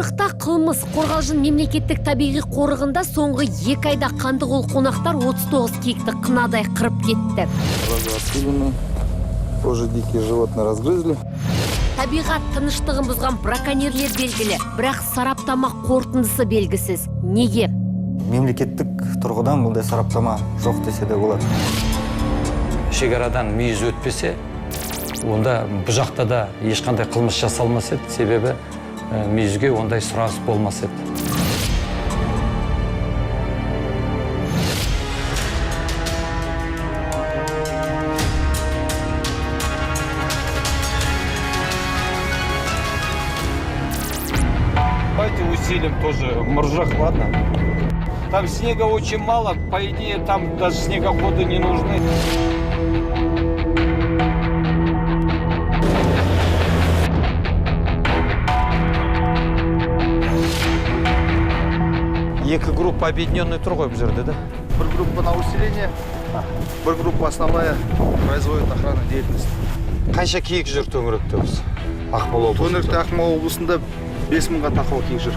Анықта қылмыс. Қорғалжын мемлекеттік табиғи қорығында соңғы 2 айда Қандығол қонақтар 39 киікті қынадай қырып кетті. Тоже дикие животные разгрызли. Табиғат тыныштығын бұзған браконьерлер белгілі, бірақ сараптама қорытындысы белгісіз. Неге? Мемлекеттік тұрғыдан бұлдай сараптама жоқ десе де болады. Шекарадан мүйіз өтпесе, онда бұл жақта да ешқандай қылмыс жасалмас еді, себебі мүйізге ондай сұраныс болмас еді. Давайте усилим тоже в моржах, ладно? Там снега очень мало, по идее, там даже снегоходы не нужны. Екі группа объединенный тұр ғой бұл жерде, да? Бір группа на усиление, бір группа основная производит охранную деятельность. Қанша киік жүр төңіректе біз? Ақмола облысында. Төңіректе Ақмола облысында 5000-ға тақау киік жүр.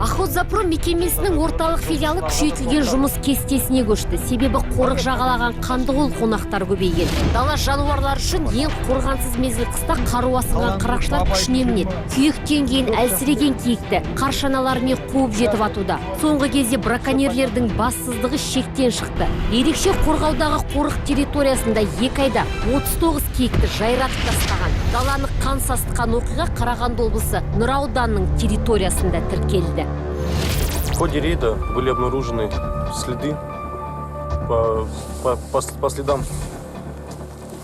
Охотзапром мекемесінің орталық филиалы күшейтілген жұмыс кестесіне көшті. Себебі қорық жағалаған Қандығол қонақтар көбейген. Дала жануарлар үшін ең қорғансыз мезгіл қыста қару асынған қарақшылар күшіне мінеді. Күйіктен кейін әлсіреген киікті қаршаналарымен қуып жетіп атуда. Соңғы кезде браконьерлердің бассыздығы шектен шықты. Ерекше қорғаудағы қорық территориясында 2 айда 39 киікті жайратып тастаған. Даланы қан састыққан оқиға Қарағанды облысы Нұра ауданының территориясында тіркелді. В ходе рейда были обнаружены следы по следам.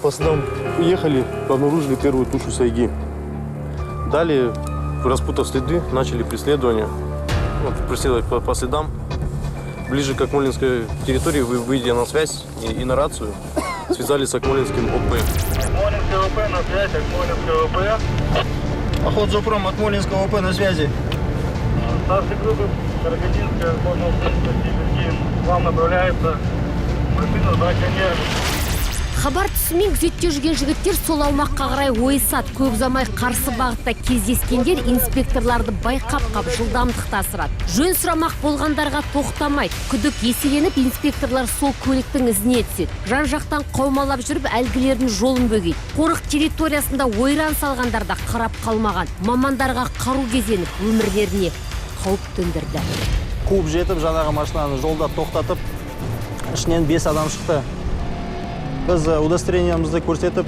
По следам уехали, обнаружили первую тушу сайги. Далее, распутав следы, начали преследование. Преследовать по следам. Ближе к Акмолинской территории, выйдя на связь и на рацию, связались с Акмолинским ОП. Акмолинское ОП на связь, Акмолинское ОП. Охотзапром Акмолинского ОП на связи. Старший группы Карагандинская, Сибирский, к вам направляется машина браконьеров. Хабар түсімен күзетте жүрген жігіттер сол аумаққа қарай ойысады. Көп ұзамай қарсы бағытта кездескендер инспекторларды байқап жылдамдықты асырады. Жөн сұрамақ болғандарға тоқтамайды. Күдік еселеніп, инспекторлар сол көліктің ізіне түседі. Жан-жақтан қаумалап жүріп, әлгілердің жолын бөгейді. Қорық территориясында ойран салғандарда қарап қалмаған. Мамандарға қару кезеніп, өмірлеріне қауіп төндірді. Қуып жетіп, жаңағы машинаны жолда тоқтатып, ішінен 5 адам шықты. Біз удостоверениямызды көрсетіп,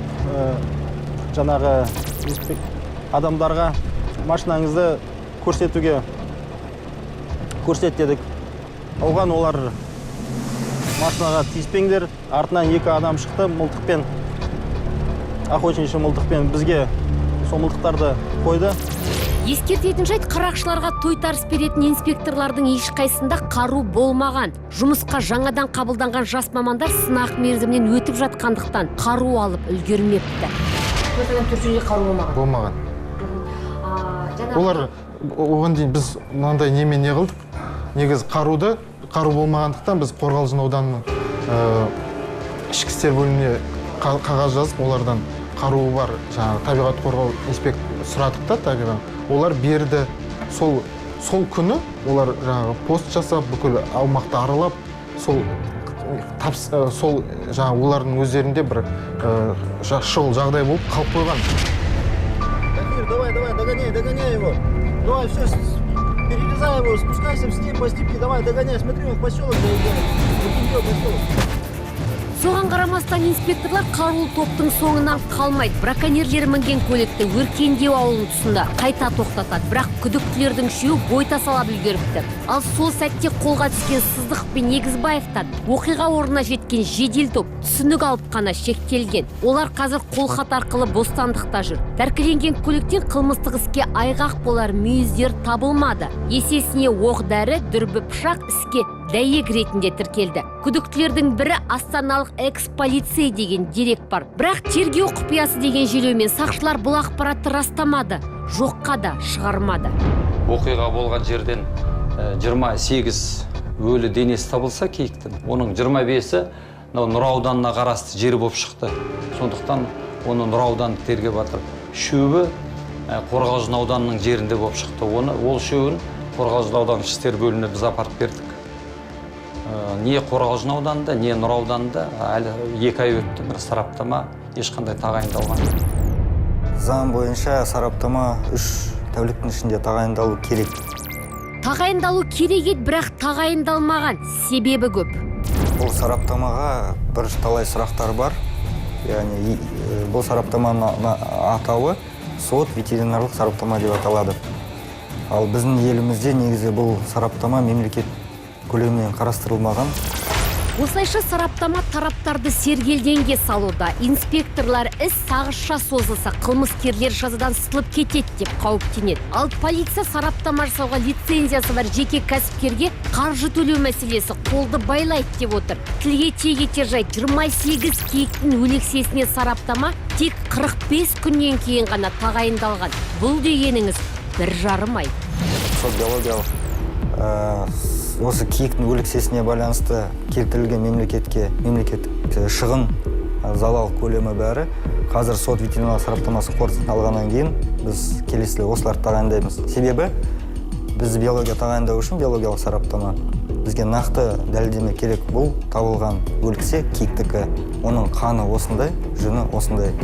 жаңағы адамдарға машинаңызды көрсет дедік. Оған олар машинаға тиіспеңдер, артынан 2 адам шықты мылтықпен, охотничий мылтықпен бізге сол мылтықтарды қойды. Ескертетін жайт, қарақшыларға тойтарыс беретін инспекторлардың ешқайсында қару болмаған. Жұмысқа жаңадан қабылданған жас мамандар сынақ мерзімінен өтіп жатқандықтан қару алып үлгермепті. Түршеге қару болмаған? Болмаған. Олар оған дейін біз мынандай немен не қылдық? Негіз қару болмағандықтан біз Қорғалжын ауданының ішкі істер бөліміне қағаз жазып, олардан қаруы бар, жаңағы табиғат қорғау инспектор сұрадық та табиғат. Олар берді. Сол күні олар жаңағы пост жасап, бүкіл аумақты аралап, сол жаңағы олардың өздерінде бір шұғыл жағдай болып қалып қойған. Давай, догоняй его. Давай, все, перелезай его, спускайся с ним по степи, давай, догоняй, смотри, он в поселок заезжает. Соған қарамастан инспекторлар қарулы топтың соңынан қалмайды. Браконьерлер мінген көлікті Өркендеу ауылының тұсында қайта тоқтатады. Бірақ күдіктілердің үшеуі бой тасалап үлгеріпті. Ал сол сәтте қолға түскен Сыздық пен Егізбаевтан оқиға орнына жеткен жедел топ түсінік алып қана шектелген. Олар қазір қолхат арқылы бостандықта жүр. Тәркіленген көліктен қылмыстық іске айғақ болар мүйіздер табылмады. Есесіне оқ-дәрі, дүрбі пышақ іске дәйек ретінде тіркелді. Күдіктілердің бірі астаналық экс-полицей деген дерек бар. Бірақ тергеу құпиясы деген желеумен сақшылар бұл ақпаратты растамады, жоққа да шығармады. Оқиға болған жерден 28 өлі денесі табылса киіктің, оның 25-і Нұра ауданына қарасты жері болып шықты. Сондықтан оны Нұра аудандық тергеп жатыр. Үшеуі Қорғалжын ауданының жерінде болып шықты. Ол үшеуін Қорғалжын ауданының ішкі істер бөліміне біз апарып бердік. Не Қорғалжын ауданында, не Нұра ауданында әлі 2 ай өтті, бір сараптама ешқандай тағайындалған. Заң бойынша сараптама 3 тәуліктің ішінде тағайындалу керек. Тағайындалу керек еді, бірақ тағайындалмаған. Себебі көп. Бұл сараптамаға бір талай сұрақтар бар. Яғни бұл сараптаманың атауы сот ветеринарлық сараптама деп аталады. Ал біздің елімізде негізі бұл сараптама мемлекет көлемінен қарастырылмаған. Осылайша сараптама тараптарды сергелденге салуда. Инспекторлар іс сағызша созылса, қылмыскерлер жазадан сытылып кетеді деп қауіптенеді. Ал полиция сараптама жасауға лицензиясы бар жеке кәсіпкерге қаржы төлеу мәселесі қолды байлайды деп отыр. Тілге тиек етер жайт, 28 киіктің өлексесіне сараптама тек 45 күннен кейін ғана тағайындалған. Бұл дегеніңіз 1,5 ай. Сот биологиялық осы киіктің өлексесіне байланысты келтірілген мемлекеттік шығын, залал көлемі бәрі қазір сот ветеринарлық сараптамасы қорытындысын алғаннан кейін біз келесілі осыларды тағайындаймыз. Себебі біз биология тағайындау үшін биологиялық сараптама бізге нақты дәлелдеме керек. Бұл табылған өліксе киіктікі, оның қаны осындай, жүні осындай.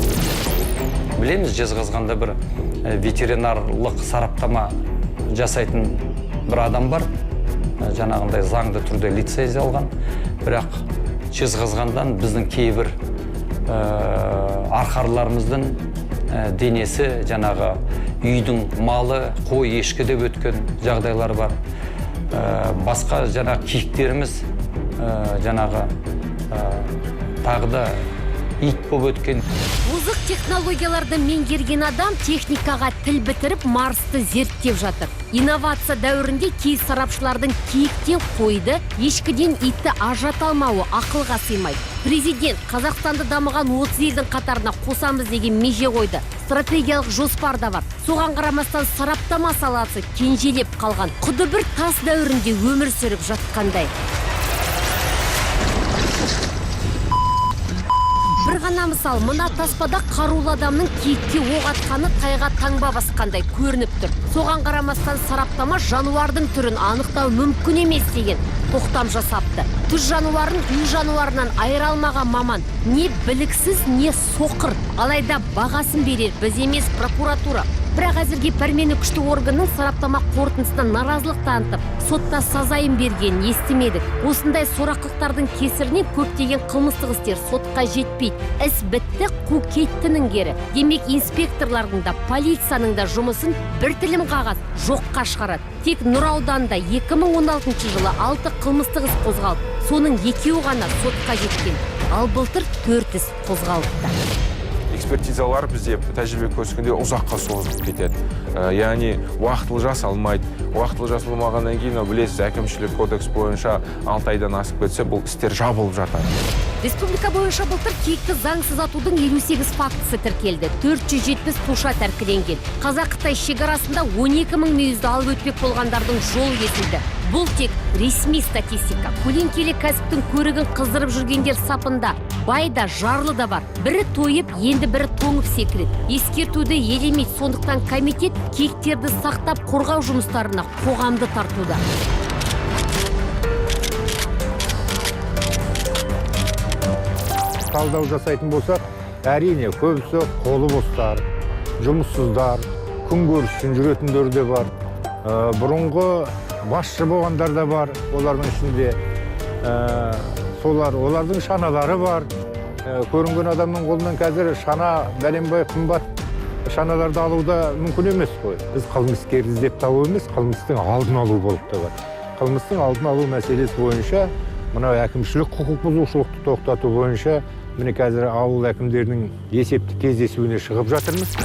Білеміз, жезқазғанда бір ветеринарлық сараптама жасайтын бір адам бар. Жаңағындай заңды түрде лицензия алған, бірақ Жезқазғандан біздің кейбір арқарларымыздың денесі жаңағы үйдің малы, қой, ешкі деп өткен жағдайлар бар. Басқа жаңағы киіктеріміз жаңағы тағы да ит болып өткен. Озық технологияларды меңгерген адам техникаға тіл бітіріп Марсты зерттеп жатыр. Инновация дәуірінде кей сарапшылардың киіктен қойды, ешкіден итті ажырата алмауы ақылға сыймайды. Президент Қазақстанды дамыған 30 елдің қатарына қосамыз деген меже қойды. Стратегиялық жоспар да бар. Соған қарамастан сараптама саласы кенжелеп қалған. Құды бір тас дәуірінде өмір сүріп жатқандай. Бір ғана мысал, мына таспада қарулы адамның киікке оқ атқаны тайға таңба басқандай көрініп тұр. Соған қарамастан сараптама жануардың түрін анықтау мүмкін емес деген тоқтам жасапты. Түз жануарын үй жануарынан айыра алмаған маман не біліксіз, не соқыр. Алайда бағасын берер біз емес прокуратура. Бірақ әзірге пәрмені күшті органның сараптама қорытындысынан наразылық танытып, сотта сазайын бергенін естімедік. Осындай сорақылықтардың кесірінен көптеген қылмыстық істер сотқа жетпейді. Іс бітті, қу кеттінің кері. Демек инспекторлардың да, полицияның да жұмысын бір тілім қағаз жоққа шығарады. Тек Нұра ауданында 2016 жылы 6 қылмыстық іс қозғалды. Соның 2-і ғана сотқа жеткен. Ал былтыр 4 іс қозғалыпты. Экспертизалар бізде тәжірибе көрсеткенде ұзаққа созылып кетеді. Яғни уақытылы жасалмайды. Уақытылы жасалмағаннан кейін, білесіз, әкімшілік кодекс бойынша 6 айдан асып кетсе, бұл істер жабылып жатады. Республика бойынша былтыр киікті заңсыз атудың 58 фактісі тіркелді. 470 туша тәркіленген. Қазақ-Қытай шекарасында 12 мың мүйізді алып өтпек болғандардың жол кесілді. Бұл тек ресми статистика. Көлеңкелі кәсіптің көрігін қыздырып жүргендер сапында. Бай да, жарлы да бар. Бірі тойып, енді бірі тоңып секіреді. Ескертуді елемейді, сондықтан комитет киіктерді сақтап қорғау жұмыстарына қоғамды тартуда. Талдау жасайтын болсақ, әрине көбісі қолы бостар, жұмыссыздар, күн көріс үшін жүретіндер де бар. Бұрынғы басшы болғандар да бар, олардың ішінде. Олардың шаналары бар. Көрінген адамның қолынан қазір шана бәленбай қымбат шаналарды алуда мүмкін емес қой. Біз қылмыскерді іздеп табу емес, қылмыстың алдын алу болып та бар. Қылмыстың алдын алу мәселесі бойынша, мынау әкімшілік құқық бұзушылықты тоқтату бойынша, міне қазір ауыл әкімдерінің есепті кездесуіне шығып жатырмыз.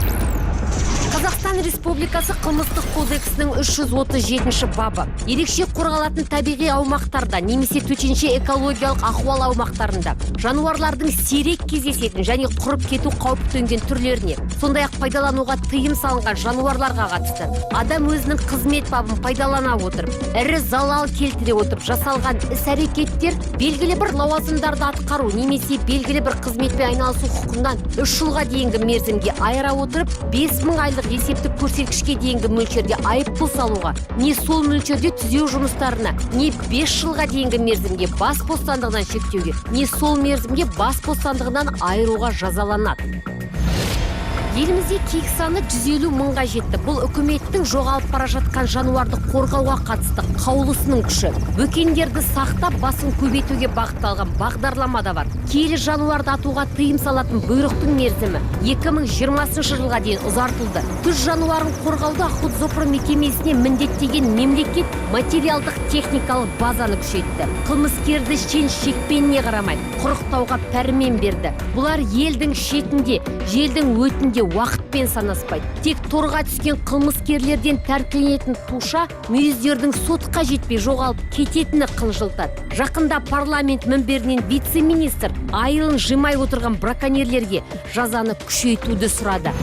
Қазақстан Республикасы қылмыстық кодексінің 337-ші бабы. Ерекше қорғалатын табиғи аумақтарда немесе төтенше экологиялық ахуал аумақтарында жануарлардың сирек кездесетін және құрып кету қаупі төнген түрлеріне, сондай-ақ пайдалануға тыйым салынған жануарларға қатысты адам өзінің қызмет бабын пайдалана отырып, ірі залал келтіре отырып жасалған іс-әрекеттер белгілі бір лауазымдарды атқару немесе белгілі бір қызметпен айналысу құқығынан 3 жылға дейінгі мерзімге айыра отырып 5000 айлық есептік көрсеткішке дейінгі мөлшерде айыппұл салуға, не сол мөлшерде түзеу жұмыстарына, не 5 жылға дейінгі мерзімге бас бостандығынан шектеуге, не сол мерзімге бас бостандығынан айыруға жазаланады. Елімізде киік саны 150 мыңға жетті. Бұл үкіметтің жоғалып бара жатқан жануарды қорғауға қатысты қаулысының күші. Бөкендерді сақтап, басын көбейтуге бағытталған бағдарлама да бар. Киелі жануарды атуға тыйым салатын бұйрықтың мерзімі 2020 жылға дейін ұзартылды. Түз жануарын қорғауды Охотзоопром мекемесіне міндеттеген мемлекет материалдық техникалық базаны күшейтті. Қылмыскерді шен-шекпеніне қарамай құрықтауға пәрмен берді. Бұлар елдің шетінде, желдің өтінде уақытпен санаспайды. Тек торға түскен қылмыскерлерден тәркіленетін туша мүйіздердің сотқа жетпей жоғалып кететіні қынжылтады. Жақында парламент мінберінен вице-министр айылын жимай отырған браконьерлерге жазаны күшейтуді сұрады.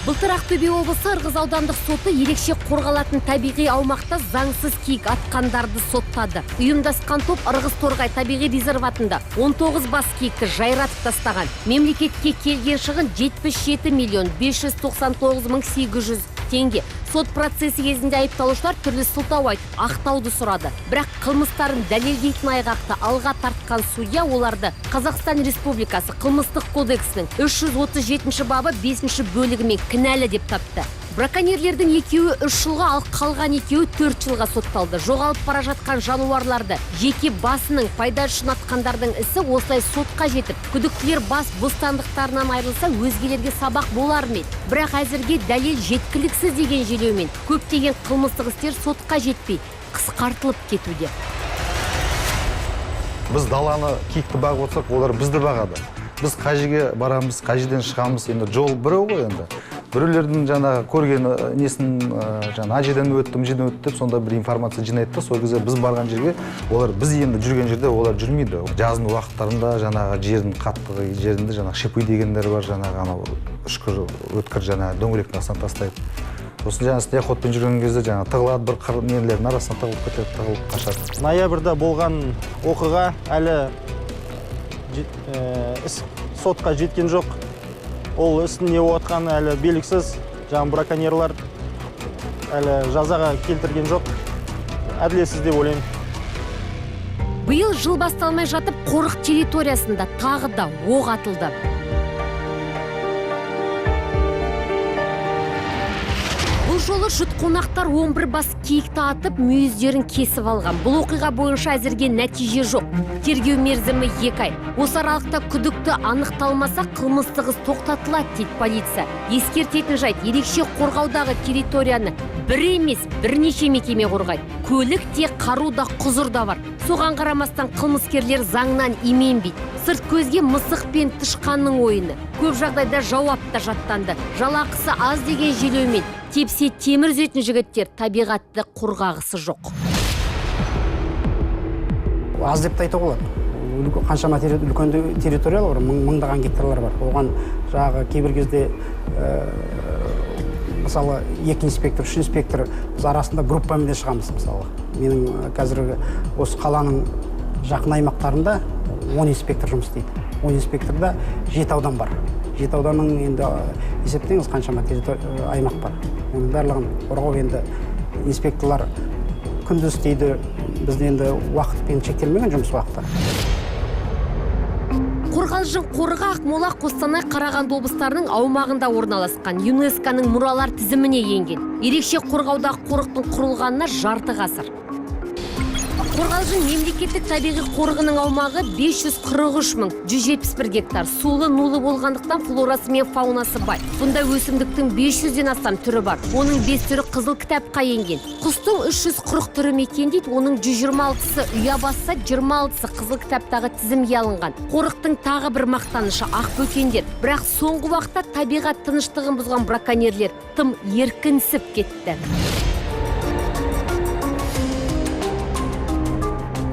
Былтыр Ақтөбе облысы Ырғыз аудандық соты ерекше қорғалатын табиғи аумақта заңсыз киік атқандарды соттады. Ұйымдасқан топ Ырғыз Торғай табиғи резерватында 19 бас киікті жайратып тастаған. Мемлекетке келген шығын 77 миллион 599 мың 800 теңге. Сот процесі кезінде айыпталушылар түрлі сылтау айтып, ақтауды сұрады. Бірақ қылмыстарын дәлелдейтін айғақты алға тартқан судья оларды Қазақстан Республикасы қылмыстық кодексінің 337-ші бабы 5-ші бөлігімен кінәлі деп тапты. Браконьерлердің екеуі 3 жылға, ал қалған екеуі 4 жылға сотталды. Жоғалып бара жатқан жануарларды жеке басының пайда үшін атқандардың ісі осылай сотқа жетіп, күдіктілер бас бостандықтарынан айырылса, өзгелерге сабақ болар ма еді? Бірақ әзірге дәлел жеткіліксіз деген желеумен көптеген қылмыстық істер сотқа жетпей, қысқартылып кетуде. Біз даланы киікті бағып отырсақ, олар бізді бағады. Біз қай жерге барамыз, қай жерден шығамыз, енді жол біреу ғой енді. Біреулердің жаңағы көрген несін жаңа жерден өттім, жерден өттіп, сонда бір информация жинайды да, сол кезде біз барған жерге, олар біз енді жүрген жерде олар жүрмейді. Жаздың уақыттарында жаңағы жердің қаттығы, жерінде жаңағы шипы дегендер бар, жаңағы анау үшкір, өткір жаңағы дөңгелектің астынан тастайды. Сосын жаңағы снегоходпен жүрген кезде жаңағы тығылады, бір қыр нелердің арасынан тығылып кетеді, тығылып қашады. Ноябрьда болған оқиға әлі іс сотқа жеткен жоқ. Ол істің не отқаны әлі белгісіз. Жаңағы браконьерлар әлі жазаға келтірген жоқ. Әділетсіз деп ойлаймын. Биыл жыл басталмай жатып, қорық территориясында тағы да оқ атылды. Бұл жолы жұт қонақтар 11 бас киікті атып, мүйіздерін кесіп алған. Бұл оқиға бойынша әзірге нәтиже жоқ. Тергеу мерзімі 2 ай. Осы аралықта күдікті анықталмаса, қылмыстық іс тоқтатылады дейді полиция. Ескертетін жайт, ерекше қорғаудағы территорияны бір емес, бірнеше мекеме қорғайды. Көлік те, қару да, құзыр да бар. Соған қарамастан қылмыскерлер заңнан именбейді. Сырт көзге мысық пен тышқанның ойыны. Көп жағдайда жауап та жаттанды. Жалақысы аз деген желеумен тепсе темір үзетін жігіттер табиғатты қорғағысы жоқ. Аз деп айтуға болады. Қаншама үлкен территориялар бар, мыңдаған гектарлар бар. Оған жағы кейбір кезде мысалы 2 инспектор, 3 инспектор біз арасында группамен де шығамыз мысалы. Менің қазіргі осы қаланың жақын аймақтарында 10 инспектор жұмыс істейді. 10 инспекторда 7 аудан бар. 7 ауданның енді есептеңіз қаншама аймақ бар. Оның барлығын қорғау енді инспекторлар күндіз істейді. Бізде енді уақытпен шектелмеген жұмыс уақыты. Қорғалжын қорығы Ақмола, Қостанай, Қарағанды облыстарының аумағында орналасқан, ЮНЕСКО-ның мұралар тізіміне енген. Ерекше қорғаудағы қорықтың құрылғанына жарты ғасыр. Қорғалжын мемлекеттік табиғи қорығының аумағы 543.171 гектар. Сулы, нулы болғандықтан флорасы мен фаунасы бай. Бұнда өсімдіктің 500-ден астам түрі бар. Оның 5 түрі қызыл кітапқа енген. Құстың 340 түрі мекендейді, оның 126-сы ұя басса, 26-сы қызыл кітаптағы тізімге алынған. Қорықтың тағы бір мақтанышы ақбөкендер. Бірақ соңғы уақытта табиғат тыныштығын бұзған браконьерлер тым еркінсіп кетті.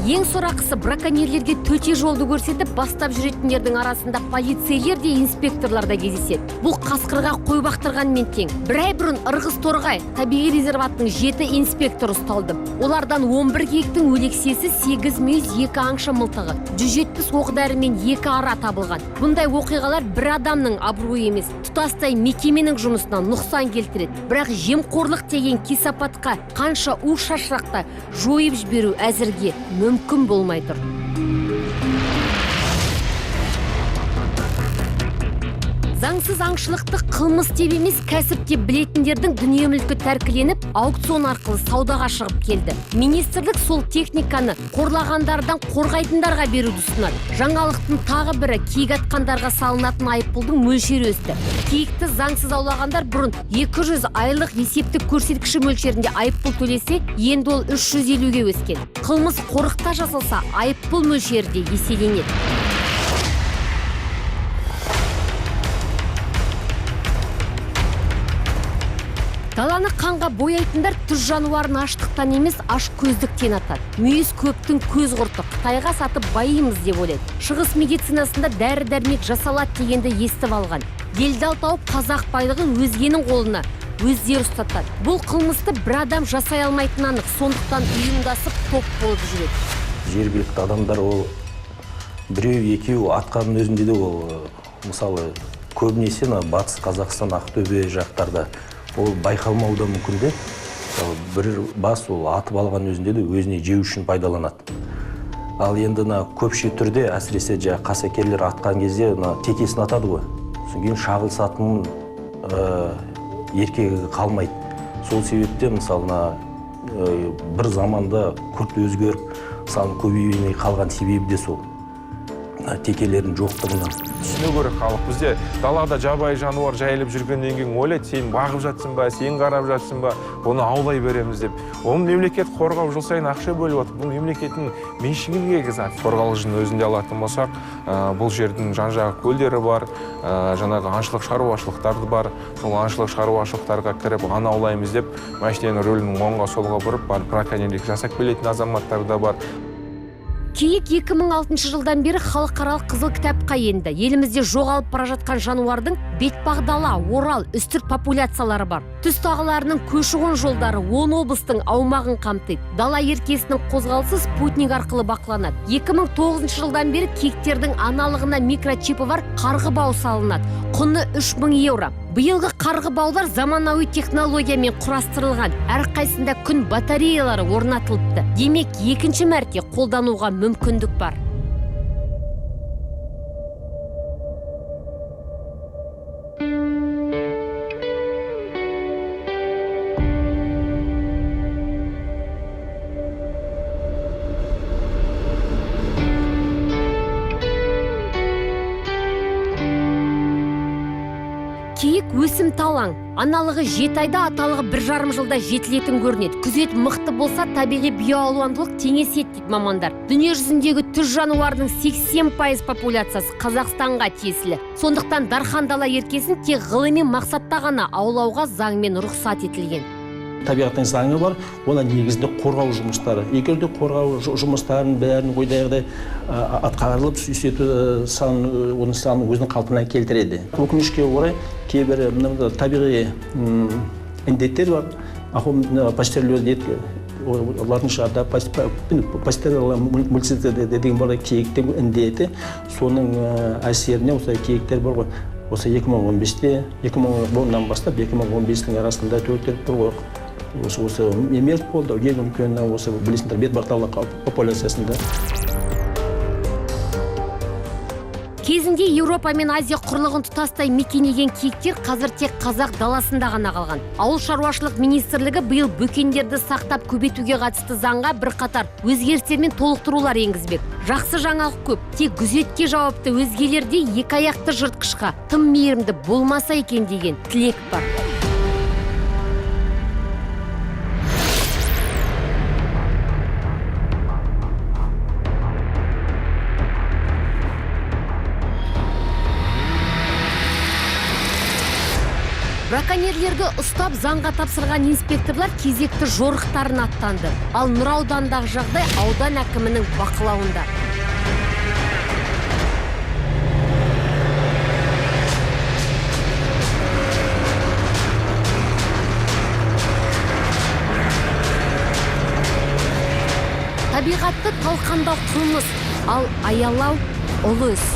Ең сорақысы браконьерлерге төте жолды көрсетіп бастап жүретіндердің арасында полицейлер де инспекторлар да кездеседі. Бұл қасқырға қой бақтырғанмен тең. Bir ай бұрын Ырғыз Торғай табиғи резерватының 7 инспектор ұсталды. Олардан 11 киіктің өлексесі, 8 мүйіз, 2 аңшы мылтығы, 170 оқ-дәрі мен 2 ара табылған. Бұндай оқиғалар бір адамның абыройы емес, тұтастай мекеменің жұмысына нұқсан келтіреді. Бірақ жемқорлық деген кесапатқа қанша у шашырақта жойып жіберу әзірге мүмкін болмай тұр. Заңсыз аңшылықты қылмыс деп емес, кәсіп деп білетіндердің дүние мүлкі тәркіленіп, аукцион арқылы саудаға шығып келді. Министрлік сол техниканы қорлағандардан қорғайтындарға беруді ұсынады. Жаңалықтың тағы бірі киік атқандарға салынатын айыппұлдың мөлшері өсті. Киікті заңсыз аулағандар бұрын 200 айлық есептік көрсеткіші мөлшерінде айыппұл төлесе, енді ол 350-ге өскен. Қылмыс қорықта жасалса, айыппұл мөлшері де еселенеді. Даланы қанға бояйтындар түз жануарын аштықтан емес, аш көздіктен атады. Мүйіз көптің көз құрты, Қытайға сатып байымыз деп ойлайды. Шығыс медицинасында дәрі-дәрмек жасалады дегенді естіп алған. Делдал тауып қазақ байлығын өзгенің қолына өздері ұстатады. Бұл қылмысты бір адам жасай алмайтын анық, сондықтан ұйымдасып топ болып жүреді. Жергілікті адамдар ол біреу, екеу атқанның өзінде де ол, мысалы, көбінесе батыс Қазақстан, Ақтөбе жақтарда ол байқалмауы да мүмкін де. Бір бас ол атып алған өзінде де өзіне жеу үшін пайдаланады. Ал енді көпше түрде әсіресе қасакерлер атқан кезде текесін атады ғой. Содан кейін шағылысатын еркегі қалмайды. Сол себепте мысалы бір заманда күрт өзгеріп, саны көбеймей қалған себебі де сол. Текелердің жоқтығынан. Түсіну керек халық. Бізде далада жабайы жануар жайылып жүргеннен кейін ойлайды, сен бағып жатсың ба, сен қарап жатсың ба, оны аулай береміз деп. Оны мемлекет қорғау жыл сайын ақша бөліп отыр. Бұл мемлекеттің меншігіндегі зат. Қорғалжын өзінде алатын болсақ, бұл жердің жан-жағы көлдері бар, жаңағы аңшылық шаруашылықтары бар. Сол аңшылық шаруашылықтарға кіріп, ана аулаймыз деп, машиненің рөлін оңға солға бұрып, браконьерлік жасап келетін азаматтар да бар. Киік 2006 жылдан бері халықаралық қызыл кітапқа енді. Елімізде жоғалып бара жатқан жануардың Бетпақдала, Орал, Үстірт популяциялары бар. Түс тағыларының көші-қон жолдары 10 облыстың аумағын қамтиды. Дала еркесінің қозғалысы спутник арқылы бақыланады. 2009 жылдан бері киіктердің аналығына микрочипі бар қарғы бау салынады. Құны 3000 еуро. Биылғы қарғы баулар заманауи технологиямен құрастырылған. Әрқайсында күн батареялары орнатылыпты. Демек, екінші мәрте қолдануға мүмкіндік бар. Киік өсім талаң. Аналығы 7 айда, аталығы 1,5 жылда жетілетін көрінеді. Күзет мықты болса, табиғи биоалуандылық теңеседі дейді мамандар. Дүние жүзіндегі түз жануардың 80% популяциясы Қазақстанға тиесілі. Сондықтан дархан дала еркесін тек ғылыми мақсатта ғана аулауға заңмен рұқсат етілген. Табиғаттың заңы бар, ona негізінде қорғау жұмыстары. Егер де қорғау жұмыстарын бәрін ойдағыдай атқарылып, оның санын өзінің қалпына келтіреді. Өкінішке орай кейбір табиғи індеттер бар. Пастерлер дейді, олардың шығарда пастерлер деген бар, киіктің індеті, соның әсеріне осы киіктер бар ғой. Осы 2015-те, 2010-нан бастап 2015-тің арасында төлтіріп бір ғой. Осы мерт болды, ең үлкен осы білесіңдер бетпақдала популяциясында. Кезінде Еуропа мен Азия құрлығын тұтастай мекенеген киіктер қазір тек қазақ даласында ғана қалған. Ауыл шаруашылық министрлігі биыл бөкендерді сақтап көбейтуге қатысты заңға бірқатар өзгерістер мен толықтырулар енгізбек. Жақсы жаңалық көп, тек күзетке жауапты өзгелерде екі аяқты жыртқышқа тым мейірімді болмаса екен деген тілек бар. Браконьерлерді ұстап заңға тапсырған инспекторлар кезекті жорықтарын аттанды. Ал Нұра ауданындағы жағдай аудан әкімінің бақылауында. Табиғатты талқандау қылмыс, ал аялау ұлы іс.